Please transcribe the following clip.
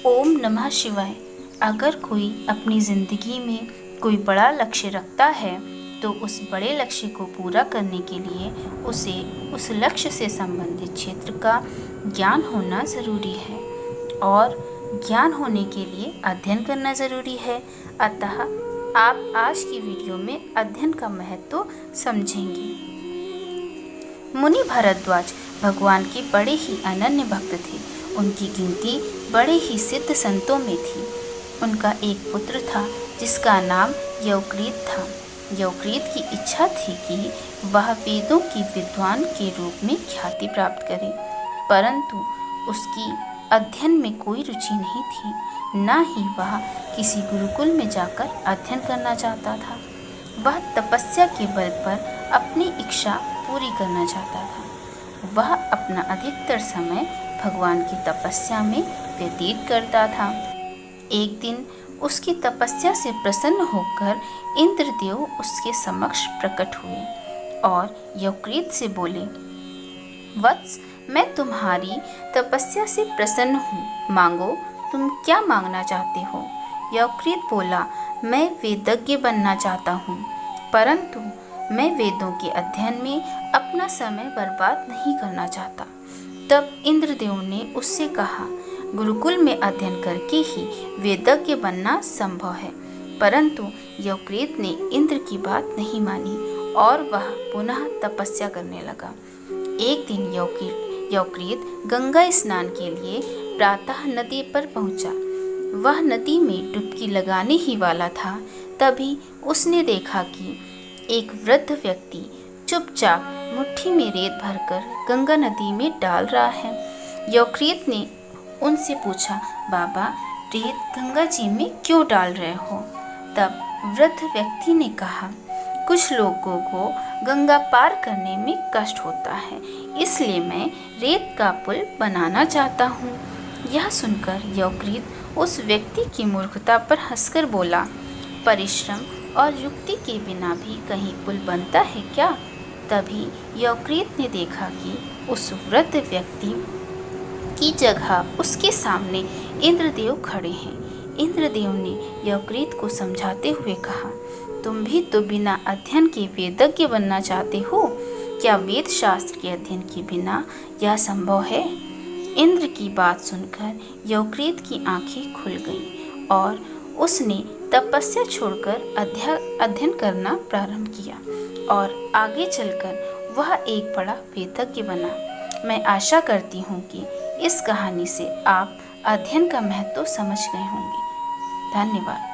ओम नमः शिवाय। अगर कोई अपनी ज़िंदगी में कोई बड़ा लक्ष्य रखता है तो उस बड़े लक्ष्य को पूरा करने के लिए उसे उस लक्ष्य से संबंधित क्षेत्र का ज्ञान होना ज़रूरी है और ज्ञान होने के लिए अध्ययन करना ज़रूरी है। अतः आप आज की वीडियो में अध्ययन का महत्व समझेंगे। मुनि भारद्वाज भगवान के बड़े ही अनन्य भक्त थे। उनकी गिनती बड़े ही सिद्ध संतों में थी। उनका एक पुत्र था जिसका नाम यवक्रीत था। यवक्रीत की इच्छा थी कि वह वेदों के विद्वान के रूप में ख्याति प्राप्त करे, परंतु उसकी अध्ययन में कोई रुचि नहीं थी, न ही वह किसी गुरुकुल में जाकर अध्ययन करना चाहता था। वह तपस्या के बल पर अपनी इच्छा पूरी करना चाहता था। वह अपना अधिकतर समय भगवान की तपस्या में व्यतीत करता था। एक दिन उसकी तपस्या से प्रसन्न होकर इंद्रदेव उसके समक्ष प्रकट हुए और यवक्रीत से बोले, वत्स, मैं तुम्हारी तपस्या से प्रसन्न हूँ, मांगो, तुम क्या मांगना चाहते हो। यवक्रीत बोला, मैं वेदज्ञ बनना चाहता हूँ, परंतु मैं वेदों के अध्ययन में अपना समय बर्बाद नहीं करना चाहता। तब इंद्रदेव ने उससे कहा, गुरुकुल में अध्ययन करके ही वेदज्ञ बनना संभव है, परंतु यवक्रीत ने इंद्र की बात नहीं मानी और वह पुनः तपस्या करने लगा। एक दिन यवक्रीत गंगा स्नान के लिए प्रातः नदी पर पहुंचा। वह नदी में डुबकी लगाने ही वाला था, तभी उसने देखा कि एक वृद्ध व्यक्ति चुपचाप मुट्ठी में रेत भरकर गंगा नदी में डाल रहा है। यवक्रीत ने उनसे पूछा, बाबा, रेत गंगा जी में क्यों डाल रहे हो। तब वृद्ध व्यक्ति ने कहा, कुछ लोगों को गंगा पार करने में कष्ट होता है, इसलिए मैं रेत का पुल बनाना चाहता हूँ। यह सुनकर यवक्रीत उस व्यक्ति की मूर्खता पर हंसकर बोला, परिश्रम और युक्ति के बिना भी कहीं पुल बनता है क्या। तभी यवक्रीत ने देखा कि उस वृद्ध व्यक्ति की जगह उसके सामने इंद्रदेव खड़े हैं। इंद्रदेव ने यवक्रीत को समझाते हुए कहा, तुम भी तो बिना अध्ययन के वेदज्ञ बनना चाहते हो। क्या वेद शास्त्र के अध्ययन के बिना यह संभव है। इंद्र की बात सुनकर यवक्रीत की आंखें खुल गईं और उसने तपस्या छोड़कर अध्ययन करना प्रारंभ किया और आगे चलकर वह एक बड़ा वेदज्ञ बना। मैं आशा करती हूँ कि इस कहानी से आप अध्ययन का महत्व समझ गए होंगे। धन्यवाद।